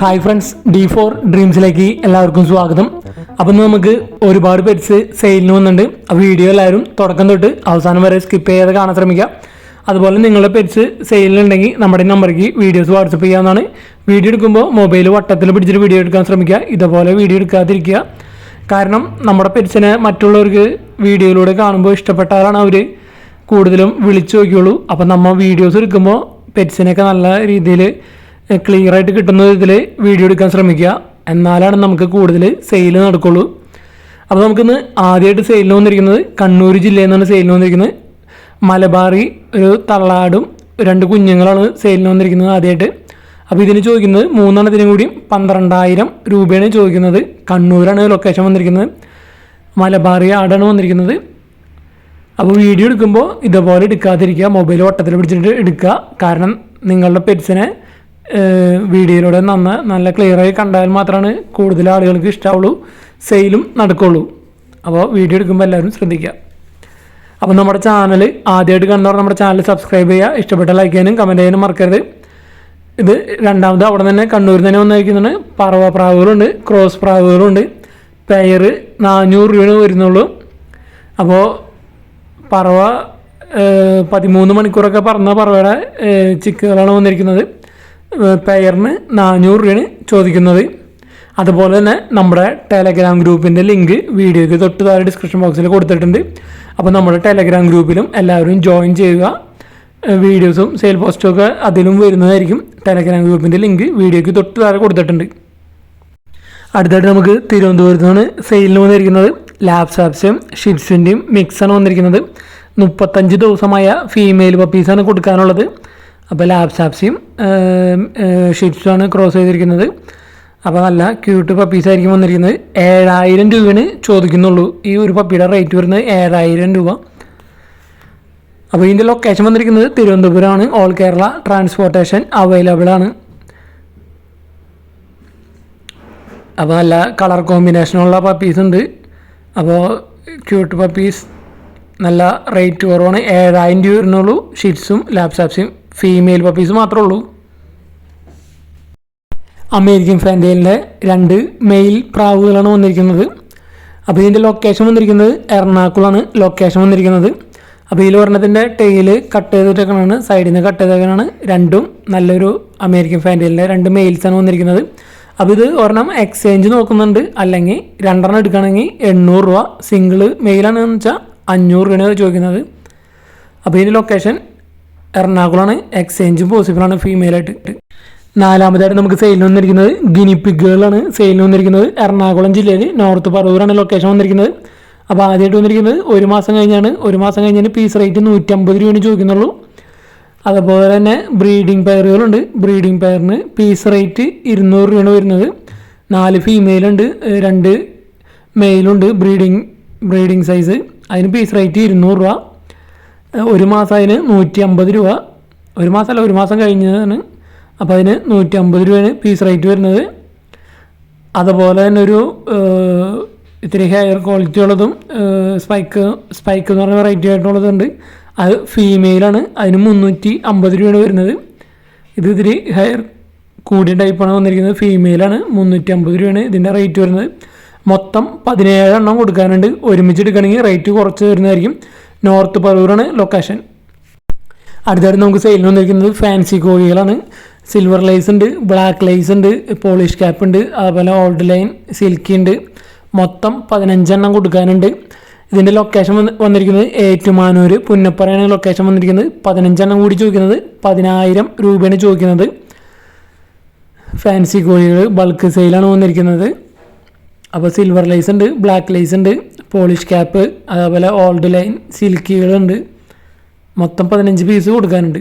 Hi friends, D4 ഡ്രീംസിലേക്ക് എല്ലാവർക്കും സ്വാഗതം. അപ്പം നമുക്ക് ഒരുപാട് പെറ്റ്സ് സെയിലിന് വന്നിട്ടുണ്ട്. ആ വീഡിയോ എല്ലാവരും തുടക്കം തൊട്ട് അവസാനം വരെ സ്കിപ്പ് ചെയ്യാതെ കാണാൻ ശ്രമിക്കുക. അതുപോലെ നിങ്ങളുടെ പെറ്റ്സ് സെയിലിനുണ്ടെങ്കിൽ നമ്മുടെ നമ്പറിലേക്ക് വീഡിയോസ് വാട്സപ്പ് ചെയ്യാവുന്നതാണ്. വീഡിയോ എടുക്കുമ്പോൾ മൊബൈൽ വട്ടത്തിൽ പിടിച്ചിട്ട് വീഡിയോ എടുക്കാൻ ശ്രമിക്കുക. ഇതുപോലെ വീഡിയോ എടുക്കാതിരിക്കുക. കാരണം നമ്മുടെ പെറ്റ്സിനെ മറ്റുള്ളവർക്ക് വീഡിയോയിലൂടെ കാണുമ്പോൾ ഇഷ്ടപ്പെട്ടാലാണ് അവർ കൂടുതലും വിളിച്ചു നോക്കിയുള്ളൂ. അപ്പം നമ്മൾ വീഡിയോസ് എടുക്കുമ്പോൾ പെറ്റ്സിനൊക്കെ നല്ല രീതിയിൽ ക്ലിയർ ആയിട്ട് കിട്ടുന്ന വിധത്തിൽ വീഡിയോ എടുക്കാൻ ശ്രമിക്കുക. എന്നാലാണ് നമുക്ക് കൂടുതൽ സെയിൽ നടക്കുള്ളൂ. അപ്പോൾ നമുക്കിന്ന് ആദ്യമായിട്ട് സെയിലിന് വന്നിരിക്കുന്നത് കണ്ണൂർ ജില്ലയിൽ നിന്നാണ് സെയിലിന് വന്നിരിക്കുന്നത്. മലബാറി ഒരു തള്ളാടും 2 കുഞ്ഞുങ്ങളാണ് സെയിലിന് വന്നിരിക്കുന്നത് ആദ്യമായിട്ട്. അപ്പോൾ ഇതിന് ചോദിക്കുന്നത് 3 എണ്ണത്തിനും കൂടി 12,000 രൂപയാണ് ചോദിക്കുന്നത്. കണ്ണൂരാണ് ലൊക്കേഷൻ വന്നിരിക്കുന്നത്. മലബാറി ആടാണ് വന്നിരിക്കുന്നത്. അപ്പോൾ വീഡിയോ എടുക്കുമ്പോൾ ഇതുപോലെ എടുക്കാതിരിക്കുക, മൊബൈൽ വട്ടത്തിൽ പിടിച്ചിട്ട് എടുക്കുക. കാരണം നിങ്ങളുടെ പെറ്റ്സിനെ വീഡിയോയിലൂടെ നല്ല ക്ലിയറായി കണ്ടാൽ മാത്രമാണ് കൂടുതൽ ആളുകൾക്ക് ഇഷ്ടമാവുള്ളൂ, സെയിലും നടക്കുള്ളൂ. അപ്പോൾ വീഡിയോ എടുക്കുമ്പോൾ എല്ലാവരും ശ്രദ്ധിക്കുക. അപ്പോൾ നമ്മുടെ ചാനൽ ആദ്യമായിട്ട് കാണുന്നവർ നമ്മുടെ ചാനൽ സബ്സ്ക്രൈബ് ചെയ്യുക. ഇഷ്ടപ്പെട്ട ലൈക്ക് ചെയ്യാനും കമൻറ്റ് ചെയ്യാനും മറക്കരുത്. ഇത് രണ്ടാമത് അവിടെ തന്നെ കണ്ണൂരിൽ തന്നെ വന്നിരിക്കുന്നതാണ്. പറവ പ്രാവുകളുണ്ട്, ക്രോസ് പ്രാവുകളുണ്ട്. പെയർ 400 രൂപയാണ് വരുന്നുള്ളൂ. അപ്പോൾ പറവ 13 മണിക്കൂറൊക്കെ പറന്ന പറവയുടെ ചിക്കുകളാണ് വന്നിരിക്കുന്നത്. പെയറിന് 400 രൂപയാണ് ചോദിക്കുന്നത്. അതുപോലെ തന്നെ നമ്മുടെ ടെലഗ്രാം ഗ്രൂപ്പിൻ്റെ ലിങ്ക് വീഡിയോയ്ക്ക് തൊട്ട് താഴെ ഡിസ്ക്രിപ്ഷൻ ബോക്സിൽ കൊടുത്തിട്ടുണ്ട്. അപ്പോൾ നമ്മുടെ ടെലഗ്രാം ഗ്രൂപ്പിലും എല്ലാവരും ജോയിൻ ചെയ്യുക. വീഡിയോസും സെയിൽ പോസ്റ്റും ഒക്കെ അതിലും വരുന്നതായിരിക്കും. ടെലഗ്രാം ഗ്രൂപ്പിൻ്റെ ലിങ്ക് വീഡിയോയ്ക്ക് തൊട്ട് താഴെ കൊടുത്തിട്ടുണ്ട്. അടുത്തായിട്ട് നമുക്ക് തിരുവനന്തപുരത്ത് നിന്നാണ് സെയിലിന് വന്നിരിക്കുന്നത്. ലാബ്സാപ്സും ഷിറ്റ്സിൻ്റെയും മിക്സാണ് വന്നിരിക്കുന്നത്. 35 ദിവസമായ ഫീമെയിൽ പപ്പീസാണ് കൊടുക്കാനുള്ളത്. അപ്പോൾ ലാബ്സാപ്സിയും ഷിറ്റ്സുമാണ് ക്രോസ് ചെയ്തിരിക്കുന്നത്. അപ്പോൾ നല്ല ക്യൂട്ട് പപ്പീസായിരിക്കും വന്നിരിക്കുന്നത്. 7,000 രൂപയാണ് ചോദിക്കുന്നുള്ളൂ. ഈ ഒരു പപ്പിയുടെ റേറ്റ് വരുന്നത് 7,000 രൂപ. അപ്പോൾ ഇതിൻ്റെ ലൊക്കേഷൻ വന്നിരിക്കുന്നത് തിരുവനന്തപുരമാണ്. ഓൾ കേരള ട്രാൻസ്പോർട്ടേഷൻ അവൈലബിൾ ആണ്. അപ്പോൾ നല്ല കളർ കോമ്പിനേഷനുള്ള പപ്പീസ് ഉണ്ട്. അപ്പോൾ ക്യൂട്ട് പപ്പീസ് നല്ല റേറ്റ് കുറവാണ്. 7,000 രൂപ വരുന്നുള്ളൂ. ഷിറ്റ്സും ലാബ്സാപ്സും ഫീമെയിൽ പപ്പീസ് മാത്രമേ ഉള്ളൂ. അമേരിക്കൻ ഫാൻറ്റെയിലിൻ്റെ 2 മെയിൽ പ്രാവുകളാണ് വന്നിരിക്കുന്നത്. അപ്പോൾ ഇതിൻ്റെ ലൊക്കേഷൻ വന്നിരിക്കുന്നത് എറണാകുളമാണ് ലൊക്കേഷൻ വന്നിരിക്കുന്നത്. അപ്പോൾ ഇതിൽ ഒരെണ്ണത്തിൻ്റെ ടെയിൽ കട്ട് ചെയ്തിട്ടേക്കാണ്, സൈഡിൽ നിന്ന് കട്ട് ചെയ്തേക്കാണ്. രണ്ടും നല്ലൊരു അമേരിക്കൻ ഫാൻറ്റെയിലിൻ്റെ 2 മെയിൽസാണ് വന്നിരിക്കുന്നത്. അപ്പോൾ ഇത് ഒരെണ്ണം എക്സ്ചേഞ്ച് നോക്കുന്നുണ്ട്. അല്ലെങ്കിൽ 2 എണ്ണം എടുക്കുകയാണെങ്കിൽ 800 രൂപ. സിംഗിൾ മെയിലാണെന്ന് വെച്ചാൽ 500 രൂപയാണ് ചോദിക്കുന്നത്. അപ്പോൾ ഇതിൻ്റെ ലൊക്കേഷൻ എറണാകുളമാണ്. എക്സ്ചേഞ്ചും പോസിബിളാണ് ഫീമെയിലായിട്ട്. 4-മതായിട്ട് നമുക്ക് സെയിലിന് വന്നിരിക്കുന്നത് ഗിനിപ്പിക്കുകളാണ് സെയിലിന് വന്നിരിക്കുന്നത്. എറണാകുളം ജില്ലയിൽ നോർത്ത് പറവൂരാണ് ലൊക്കേഷൻ വന്നിരിക്കുന്നത്. അപ്പോൾ ആദ്യമായിട്ട് വന്നിരിക്കുന്നത് 1 മാസം കഴിഞ്ഞാണ്. 1 മാസം കഴിഞ്ഞാൽ പീസ് റേറ്റ് 150 രൂപയാണ് ചോദിക്കുന്നുള്ളൂ. അതുപോലെ തന്നെ ബ്രീഡിംഗ് പെയറുകളുണ്ട്. ബ്രീഡിംഗ് പെയറിന് പീസ് റേറ്റ് 200 രൂപയാണ് വരുന്നത്. 4 ഫീമെയിലുണ്ട്, 2 മെയിലുണ്ട്. Breeding size. അതിന് പീസ് റേറ്റ് 200 രൂപ. 1 മാസം അതിന് 150 രൂപ. 1 മാസമല്ല, 1 മാസം കഴിഞ്ഞതാണ്. അപ്പോൾ അതിന് 150 രൂപയാണ് പീസ് റേറ്റ് വരുന്നത്. അതുപോലെ തന്നെ ഒരു ഇത്തിരി ഹെയർ ക്വാളിറ്റി ഉള്ളതും സ്പൈക്ക് എന്ന് പറഞ്ഞ വെറൈറ്റി ആയിട്ടുള്ളതുണ്ട്. അത് ഫീമെയിലാണ്. അതിന് 350 രൂപയാണ് വരുന്നത്. ഇത് ഇത്തിരി ഹെയർ കൂടിയ ടൈപ്പാണ് വന്നിരിക്കുന്നത്. ഫീമെയിലാണ്. 350 രൂപയാണ് ഇതിൻ്റെ റേറ്റ് വരുന്നത്. മൊത്തം 17 എണ്ണം കൊടുക്കാനുണ്ട്. ഒരുമിച്ച് എടുക്കുകയാണെങ്കിൽ റേറ്റ് കുറച്ച് വരുന്നതായിരിക്കും. നോർത്ത് പറവൂരാണ് ലൊക്കേഷൻ. അടുത്തായിട്ട് നമുക്ക് സെയിലിന് വന്നിരിക്കുന്നത് ഫാൻസി കോഴികളാണ്. സിൽവർ ലൈസ് ഉണ്ട്, ബ്ലാക്ക് ലൈസ് ഉണ്ട്, പോളിഷ് ക്യാപ്പ് ഉണ്ട്, അതുപോലെ ഓൾഡ് ലൈൻ, സിൽക്കി ഉണ്ട്. മൊത്തം 15 എണ്ണം കൊടുക്കാനുണ്ട്. ഇതിൻ്റെ ലൊക്കേഷൻ വന്നിരിക്കുന്നത് ഏറ്റുമാനൂർ പുന്നപ്പറയാണ് ലൊക്കേഷൻ വന്നിരിക്കുന്നത്. 15 എണ്ണം കൂടി ചോദിക്കുന്നത് 10,000 രൂപയാണ് ചോദിക്കുന്നത്. ഫാൻസി കോഴികൾ ബൾക്ക് സെയിലാണ് വന്നിരിക്കുന്നത്. അപ്പോൾ സിൽവർ ലൈസ് ഉണ്ട്, ബ്ലാക്ക് ലൈസ് ഉണ്ട്, പോളിഷ് ക്യാപ്പ്, അതേപോലെ ഓൾഡ് ലൈൻ, സിൽക്കികളുണ്ട്. മൊത്തം 15 പീസ് കൊടുക്കാനുണ്ട്.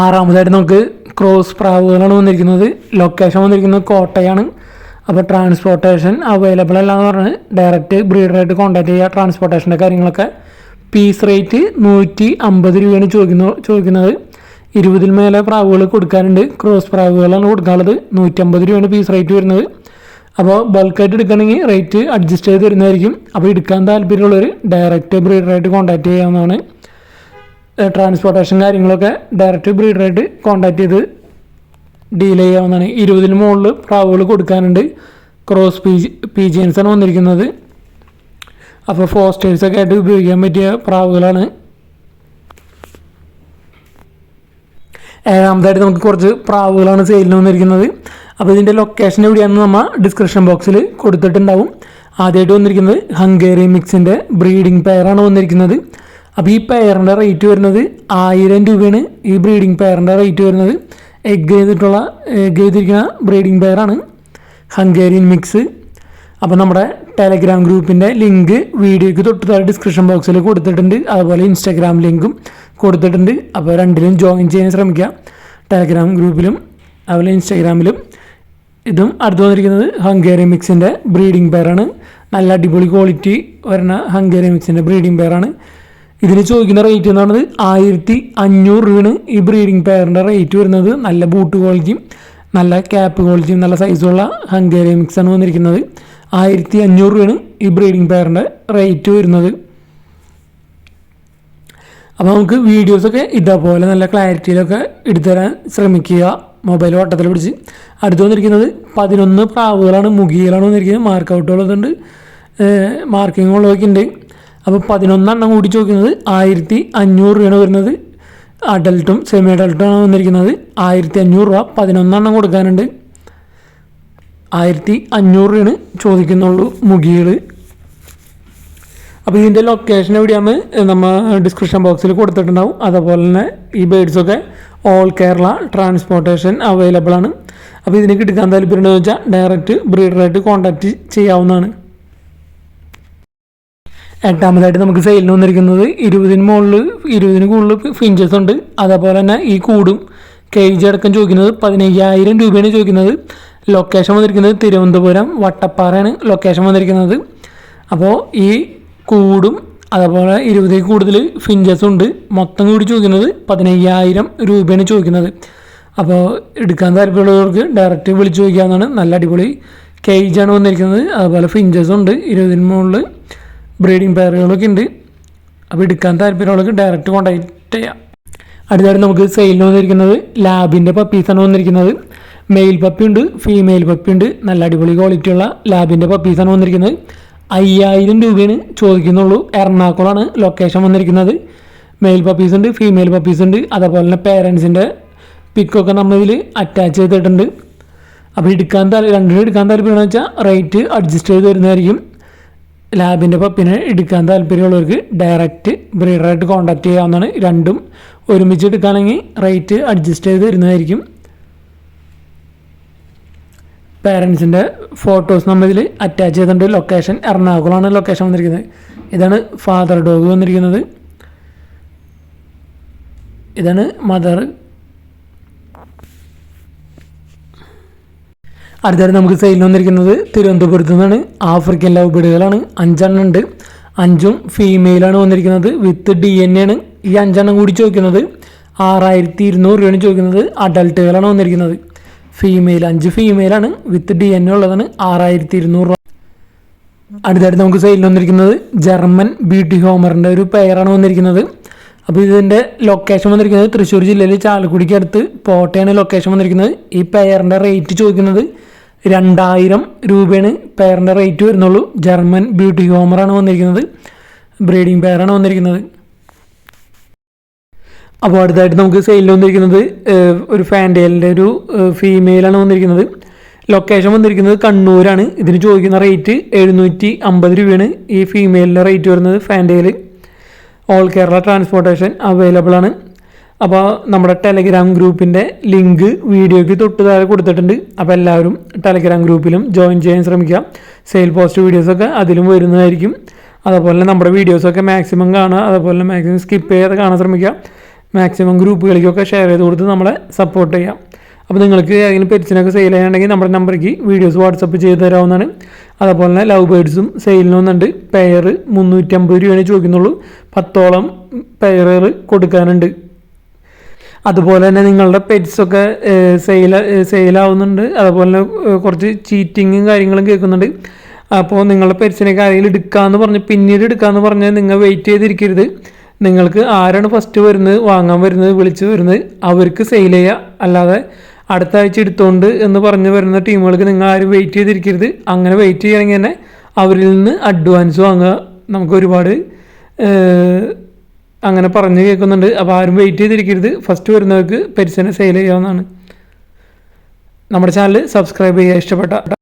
6-മതായിട്ട് നമുക്ക് ക്രോസ് പ്രാവുകളാണ് വന്നിരിക്കുന്നത്. ലൊക്കേഷൻ വന്നിരിക്കുന്നത് കോട്ടയാണ്. അപ്പോൾ ട്രാൻസ്പോർട്ടേഷൻ അവൈലബിൾ അല്ലാന്ന് പറഞ്ഞ് ഡയറക്റ്റ് ബ്രീഡറായിട്ട് കോൺടാക്ട് ചെയ്യുക. ട്രാൻസ്പോർട്ടേഷൻ്റെ കാര്യങ്ങളൊക്കെ. പീസ് റേറ്റ് 150 രൂപയാണ് ചോദിക്കുന്നത്. 20 മേലെ പ്രാവുകൾ കൊടുക്കാനുണ്ട്. ക്രോസ് പ്രാവുകളാണ് കൊടുക്കാനുള്ളത്. 150 രൂപയാണ് പീസ് റേറ്റ് വരുന്നത്. അപ്പോൾ ബൾക്കായിട്ട് എടുക്കുകയാണെങ്കിൽ റേറ്റ് അഡ്ജസ്റ്റ് ചെയ്ത് തരുന്നതായിരിക്കും. അപ്പോൾ എടുക്കാൻ താല്പര്യമുള്ളവർ ഡയറക്റ്റ് ബ്രീഡറായിട്ട് കോൺടാക്ട് ചെയ്യാവുന്നതാണ്. ട്രാൻസ്പോർട്ടേഷൻ കാര്യങ്ങളൊക്കെ ഡയറക്റ്റ് ബ്രീഡറായിട്ട് കോൺടാക്ട് ചെയ്ത് ഡീൽ ചെയ്യാവുന്നതാണ്. 20 മുകളിൽ പ്രാവുകൾ കൊടുക്കാനുണ്ട്. ക്രോസ് പീജിയൻസ് ആണ് വന്നിരിക്കുന്നത്. അപ്പോൾ ഫോസ്റ്റേഴ്സൊക്കെ ആയിട്ട് ഉപയോഗിക്കാൻ പറ്റിയ പ്രാവുകളാണ്. ഏഴാമതായിട്ട് നമുക്ക് കുറച്ച് പ്രാവുകളാണ് സെയിലിന് വന്നിരിക്കുന്നത്. അപ്പോൾ ഇതിൻ്റെ ലൊക്കേഷൻ എവിടെയാണെന്ന് നമ്മൾ ഡിസ്ക്രിപ്ഷൻ ബോക്സിൽ കൊടുത്തിട്ടുണ്ടാവും. ആദ്യമായിട്ട് വന്നിരിക്കുന്നത് ഹംഗേറിയൻ മിക്സിൻ്റെ ബ്രീഡിംഗ് പെയറാണ് വന്നിരിക്കുന്നത്. അപ്പോൾ ഈ പെയറിൻ്റെ റേറ്റ് വരുന്നത് 1000 രൂപയാണ്. ഈ ബ്രീഡിംഗ് പെയറിൻ്റെ റേറ്റ് വരുന്നത് എഗ് ചെയ്തിരിക്കുന്ന ബ്രീഡിംഗ് പെയറാണ് ഹംഗേറിയൻ മിക്സ്. അപ്പോൾ നമ്മുടെ ടെലഗ്രാം ഗ്രൂപ്പിൻ്റെ ലിങ്ക് വീഡിയോയ്ക്ക് തൊട്ട് ഡിസ്ക്രിപ്ഷൻ ബോക്സിൽ കൊടുത്തിട്ടുണ്ട്. അതുപോലെ ഇൻസ്റ്റാഗ്രാം ലിങ്കും കൊടുത്തിട്ടുണ്ട്. അപ്പോൾ രണ്ടിലും ജോയിൻ ചെയ്യാൻ ശ്രമിക്കുക, ടെലഗ്രാം ഗ്രൂപ്പിലും അതുപോലെ ഇൻസ്റ്റാഗ്രാമിലും. ഇതും അടുത്ത് വന്നിരിക്കുന്നത് ഹംഗേറിയൻ മിക്സിൻ്റെ ബ്രീഡിംഗ് പെയറാണ്. നല്ല അടിപൊളി ക്വാളിറ്റി വരുന്ന ഹംഗേറിയൻ മിക്സിൻ്റെ ബ്രീഡിംഗ് പെയറാണ്. ഇതിന് ചോദിക്കുന്ന റേറ്റ് എന്ന് പറയുന്നത് 1500 രൂപയാണ് ഈ ബ്രീഡിംഗ് പെയറിൻ്റെ റേറ്റ് വരുന്നത്. നല്ല ബൂട്ട് ക്വാളിറ്റിയും നല്ല ക്യാപ്പ് ക്വാളിറ്റിയും നല്ല സൈസുള്ള ഹംഗേറിയൻ മിക്സാണ് വന്നിരിക്കുന്നത്. 1500 രൂപയാണ് ഈ ബ്രീഡിംഗ് പെയറിൻ്റെ റേറ്റ് വരുന്നത്. അപ്പോൾ നമുക്ക് വീഡിയോസൊക്കെ ഇതേപോലെ നല്ല ക്ലാരിറ്റിയിലൊക്കെ എടുത്തുതരാൻ ശ്രമിക്കുക, മൊബൈൽ വട്ടത്തിൽ പിടിച്ച്. അടുത്ത് വന്നിരിക്കുന്നത് 11 പ്രാവുകളാണ്, മുഖികളാണ് വന്നിരിക്കുന്നത്. മാർക്ക് ഔട്ടുള്ളതുണ്ട്, മാർക്കിംഗ് ഉള്ളതൊക്കെ ഉണ്ട്. അപ്പോൾ 11 എണ്ണം കൂടി ചോദിക്കുന്നത് 1500 രൂപയാണ് വരുന്നത്. അഡൽട്ടും സെമി അഡൽട്ടുമാണ് വന്നിരിക്കുന്നത്. 1500 രൂപ 11 എണ്ണം കൊടുക്കാനുണ്ട്. 1500 രൂപയാണ് ചോദിക്കുന്നുള്ളൂ മുഖികൾ. അപ്പോൾ ഇതിൻ്റെ ലൊക്കേഷൻ എവിടെയാണ് നമ്മൾ ഡിസ്ക്രിപ്ഷൻ ബോക്സിൽ കൊടുത്തിട്ടുണ്ടാവും. അതുപോലെ തന്നെ ഈ ബേഡ്സൊക്കെ ഓൾ കേരള ട്രാൻസ്പോർട്ടേഷൻ അവൈലബിൾ ആണ്. അപ്പോൾ ഇതിലേക്ക് എടുക്കാൻ താല്പര്യമുണ്ടെന്ന് വെച്ചാൽ ഡയറക്റ്റ് ബ്രീഡറായിട്ട് കോൺടാക്റ്റ് ചെയ്യാവുന്നതാണ്. എട്ടാമതായിട്ട് നമുക്ക് സെയിലിന് വന്നിരിക്കുന്നത് 20 കൂടുതൽ ഫിഞ്ചസ് ഉണ്ട്. അതേപോലെ തന്നെ ഈ കൂടും കേജ് അടക്കം ചോദിക്കുന്നത് 15,000 രൂപയാണ് ചോദിക്കുന്നത്. ലൊക്കേഷൻ വന്നിരിക്കുന്നത് തിരുവനന്തപുരം വട്ടപ്പാറയാണ് ലൊക്കേഷൻ വന്നിരിക്കുന്നത്. അപ്പോൾ ഈ കൂടും അതേപോലെ 20 കൂടുതൽ ഫിഞ്ചസും ഉണ്ട്. മൊത്തം കൂടി ചോദിക്കുന്നത് 15,000 രൂപയാണ് ചോദിക്കുന്നത്. അപ്പോൾ എടുക്കാൻ താല്പര്യമുള്ളവർക്ക് ഡയറക്റ്റ് വിളിച്ച് ചോദിക്കാവുന്നതാണ്. നല്ല അടിപൊളി കേജാണ് വന്നിരിക്കുന്നത്. അതുപോലെ ഫിഞ്ചസും ഉണ്ട്. 20 മുകളിൽ ബ്രീഡിംഗ് പെയറുകളൊക്കെ ഉണ്ട്. അപ്പോൾ എടുക്കാൻ താല്പര്യമുള്ളവർക്ക് ഡയറക്റ്റ് കോൺടാക്റ്റ് ചെയ്യാം. അടുത്തായിട്ട് നമുക്ക് സെയിലിന് വന്നിരിക്കുന്നത് ലാബിൻ്റെ പപ്പീസാണ് വന്നിരിക്കുന്നത്. മെയിൽ പപ്പി ഉണ്ട്, ഫീമെയിൽ പപ്പി ഉണ്ട്. നല്ല അടിപൊളി ക്വാളിറ്റിയുള്ള ലാബിൻ്റെ പപ്പീസാണ് വന്നിരിക്കുന്നത്. 5000 രൂപയാണ് ചോദിക്കുന്നുള്ളൂ. എറണാകുളമാണ് ലൊക്കേഷൻ വന്നിരിക്കുന്നത്. മെയിൽ പപ്പീസ് ഉണ്ട്, ഫീമെയിൽ പപ്പീസ് ഉണ്ട്. അതേപോലെ തന്നെ പേരൻസിൻ്റെ പിക്കൊക്കെ നമ്മളിതിൽ അറ്റാച്ച് ചെയ്തിട്ടുണ്ട്. അപ്പോൾ രണ്ടിനും എടുക്കാൻ താല്പര്യമെന്ന് വെച്ചാൽ റേറ്റ് അഡ്ജസ്റ്റ് ചെയ്ത് വരുന്നതായിരിക്കും. ലാബിൻ്റെ പപ്പിനെ എടുക്കാൻ താല്പര്യമുള്ളവർക്ക് ഡയറക്റ്റ് ബ്രീഡറായിട്ട് കോൺടാക്ട് ചെയ്യാവുന്നതാണ്. രണ്ടും ഒരുമിച്ച് എടുക്കുകയാണെങ്കിൽ റേറ്റ് അഡ്ജസ്റ്റ് ചെയ്ത് വരുന്നതായിരിക്കും. പേരൻസിൻ്റെ ഫോട്ടോസ് നമ്മളിതിൽ അറ്റാച്ച് ചെയ്തിട്ടുണ്ട്. ലൊക്കേഷൻ എറണാകുളമാണ് ലൊക്കേഷൻ വന്നിരിക്കുന്നത്. ഇതാണ് ഫാദർ ഡോഗ് വന്നിരിക്കുന്നത്. ഇതാണ് മദർ. അടുത്തായിട്ട് നമുക്ക് സെയിലിന് വന്നിരിക്കുന്നത് തിരുവനന്തപുരത്ത് നിന്നാണ്. African love ബേഡുകളാണ്. 5 എണ്ണം ഉണ്ട്. 5ഉം ഫീമെയിലാണ് വന്നിരിക്കുന്നത്. വിത്ത് DNA ആണ്. ഈ 5 എണ്ണം കൂടി ചോദിക്കുന്നത് 6200 രൂപയാണ് ചോദിക്കുന്നത്. അഡൽട്ടുകളാണ് വന്നിരിക്കുന്നത്. 5 ഫീമെയിലാണ്. വിത്ത് DNA ഉള്ളതാണ്. 6200 രൂപ. അടുത്തായിട്ട് നമുക്ക് സെയിലിന് വന്നിരിക്കുന്നത് ജർമ്മൻ ബ്യൂട്ടി ഹോമറിൻ്റെ ഒരു പെയറാണ് വന്നിരിക്കുന്നത്. അപ്പോൾ ഇതിൻ്റെ ലൊക്കേഷൻ വന്നിരിക്കുന്നത് തൃശ്ശൂർ ജില്ലയിൽ ചാലക്കുടിക്ക് അടുത്ത് പോട്ടയാണ് ലൊക്കേഷൻ വന്നിരിക്കുന്നത്. ഈ പെയറിൻ്റെ റേറ്റ് ചോദിക്കുന്നത് 2000 രൂപയാണ് പെയറിൻ്റെ റേറ്റ് വരുന്നുള്ളൂ. ജർമ്മൻ ബ്യൂട്ടി ഹോമറാണ് വന്നിരിക്കുന്നത്. ബ്രീഡിംഗ് പെയറാണ് വന്നിരിക്കുന്നത്. അപ്പോൾ അടുത്തായിട്ട് നമുക്ക് സെയിലിൽ വന്നിരിക്കുന്നത് ഒരു ഫാൻഡേലിൻ്റെ ഒരു ഫീമെയിലാണ് വന്നിരിക്കുന്നത്. ലൊക്കേഷൻ വന്നിരിക്കുന്നത് കണ്ണൂരാണ്. ഇതിന് ചോദിക്കുന്ന റേറ്റ് 750 രൂപയാണ് ഈ ഫീമെയിലിൻ്റെ റേറ്റ് വരുന്നത്. ഫാൻഡേൽ ഓൾ കേരള ട്രാൻസ്പോർട്ടേഷൻ അവൈലബിൾ ആണ്. അപ്പോൾ നമ്മുടെ ടെലഗ്രാം ഗ്രൂപ്പിൻ്റെ ലിങ്ക് വീഡിയോയ്ക്ക് തൊട്ട് താഴെ കൊടുത്തിട്ടുണ്ട്. അപ്പോൾ എല്ലാവരും ടെലഗ്രാം ഗ്രൂപ്പിലും ജോയിൻ ചെയ്യാൻ ശ്രമിക്കുക. സെയിൽ പോസ്റ്റ് വീഡിയോസൊക്കെ അതിലും വരുന്നതായിരിക്കും. അതുപോലെ നമ്മുടെ വീഡിയോസൊക്കെ മാക്സിമം കാണുക. അതുപോലെ മാക്സിമം സ്കിപ്പ് ചെയ്യാതെ കാണാൻ ശ്രമിക്കുക. മാക്സിമം ഗ്രൂപ്പുകളിലേക്കൊക്കെ ഷെയർ ചെയ്ത് കൊടുത്ത് നമ്മളെ സപ്പോർട്ട് ചെയ്യാം. അപ്പോൾ നിങ്ങൾക്ക് ഏതെങ്കിലും പെറ്റ്സിനൊക്കെ സെയിൽ ചെയ്യാനുണ്ടെങ്കിൽ നമ്മുടെ നമ്പറിലേക്ക് വീഡിയോസ് വാട്സപ്പ് ചെയ്ത് തരാവുന്നതാണ്. അതുപോലെ തന്നെ ലവ് ബേഡ്സും സെയിലിന് വന്നിട്ടുണ്ട്. പെയർ 350 രൂപയാണ് ചോദിക്കുന്നുള്ളൂ. 10ഓളം പെയറുകൾ കൊടുക്കാനുണ്ട്. അതുപോലെ തന്നെ നിങ്ങളുടെ പെറ്റ്സൊക്കെ സെയിലാവുന്നുണ്ട്. അതുപോലെ തന്നെ കുറച്ച് ചീറ്റിങ്ങും കാര്യങ്ങളും കേൾക്കുന്നുണ്ട്. അപ്പോൾ നിങ്ങളുടെ പെറ്റ്സിനൊക്കെ ആരെങ്കിലും എടുക്കാമെന്ന് പറഞ്ഞ് പിന്നീട് എടുക്കാമെന്ന് പറഞ്ഞാൽ നിങ്ങൾ വെയിറ്റ് ചെയ്തിരിക്കരുത്. നിങ്ങൾക്ക് ആരാണ് ഫസ്റ്റ് വരുന്നത് വാങ്ങാൻ വരുന്നത് വിളിച്ച് വരുന്നത് അവർക്ക് സെയിൽ ചെയ്യുക. അല്ലാതെ അടുത്ത ആഴ്ച എടുത്തോണ്ട് എന്ന് പറഞ്ഞു വരുന്ന ടീമുകൾക്ക് നിങ്ങൾ ആരും വെയിറ്റ് ചെയ്തിരിക്കരുത്. അങ്ങനെ വെയിറ്റ് ചെയ്യണമെങ്കിൽ തന്നെ അവരിൽ നിന്ന് അഡ്വാൻസ് വാങ്ങുക. നമുക്ക് ഒരുപാട് അങ്ങനെ പറഞ്ഞു കേൾക്കുന്നുണ്ട്. അപ്പോൾ ആരും വെയിറ്റ് ചെയ്തിരിക്കരുത്. ഫസ്റ്റ് വരുന്നവർക്ക് പെരിസിനെ സെയിൽ ചെയ്യാവുന്നതാണ്. നമ്മുടെ ചാനൽ സബ്സ്ക്രൈബ് ചെയ്യുക ഇഷ്ടപ്പെട്ട.